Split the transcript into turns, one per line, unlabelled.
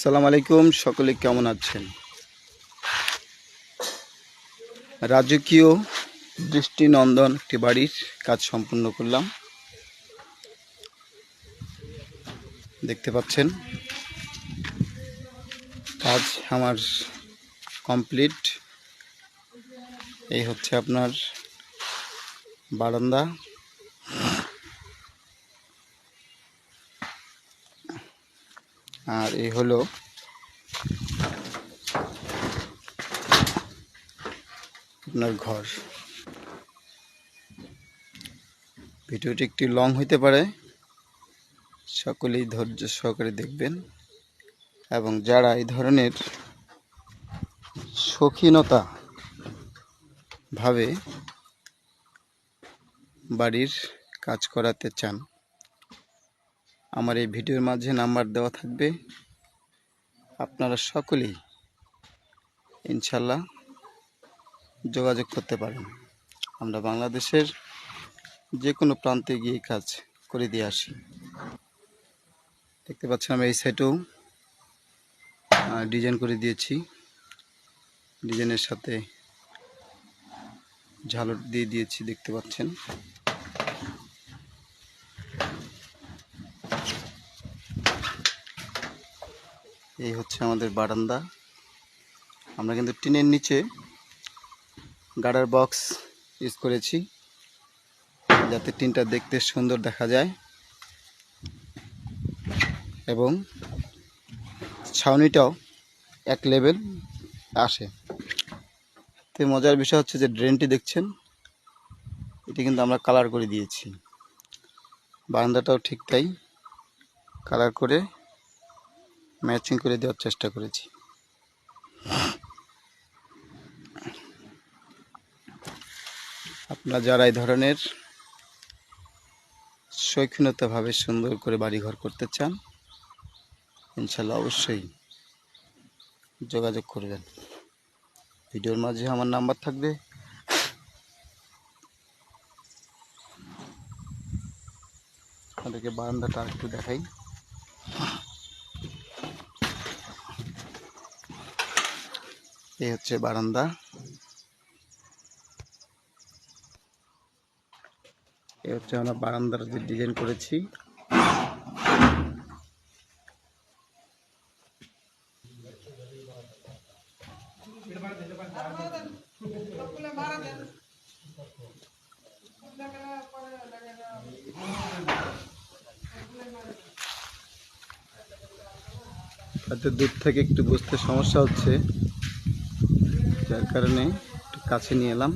আসসালামু আলাইকুম, সকলে কেমন আছেন? রাজকীয় দৃষ্টিনন্দন একটি বাড়ির কাজ সম্পূর্ণ করলাম। দেখতে পাচ্ছেন কাজ আমার কমপ্লিট। এই হচ্ছে আপনার বারান্দা। আর এই হলো আপনার ঘর। ভিডিওটি একটু লং হইতে পারে, সকলেই ধৈর্য সহকারে দেখবেন এবং যারা এই ধরনের শৌখিনতা ভাবে বাড়ির কাজ করাতে চান, আমার এই ভিডিওর মাঝে নাম্বার দেওয়া থাকবে। আপনারা সকলেই ইনশাল্লাহ যোগাযোগ করতে পারেন। আমরা বাংলাদেশের যে কোনো প্রান্তে গিয়ে কাজ করে দিয়ে আসি। দেখতে পাচ্ছেন আমরা এই সাইডেও ডিজাইন করে দিয়েছি। ডিজাইনের সাথে ঝালর দিয়ে দিয়েছি, দেখতে পাচ্ছেন। এই হচ্ছে আমাদের বারান্দা। আমরা কিন্তু টিনের নিচে গার্ডার বক্স ইউজ করেছি, যাতে টিনটা দেখতে সুন্দর দেখা যায় এবং ছাউনিটাও এক লেভেল আসে। তো মজার বিষয় হচ্ছে যে ড্রেনটি দেখছেন, এটি কিন্তু আমরা কালার করে দিয়েছি। বারান্দাটাও ঠিক তাই কালার করে ম্যাচিং করে দেওয়ার চেষ্টা করেছি। আপনারা যারা এই ধরনের শৌখিনতাভাবে সুন্দর করে বাড়িঘর করতে চান, ইনশাল্লাহ অবশ্যই যোগাযোগ করবেন। ভিডিওর মাঝে আমার নাম্বার থাকবে। আপনাদেরকে বারান্দাটা একটু দেখাই। এই হচ্ছে বারান্দা। এই হচ্ছে আমরা বারান্দার যে ডিজাইন করেছি। হয়তো দূর থেকে একটু বুঝতে সমস্যা হচ্ছে, যার কারণে একটু কাছে নিয়ে এলাম।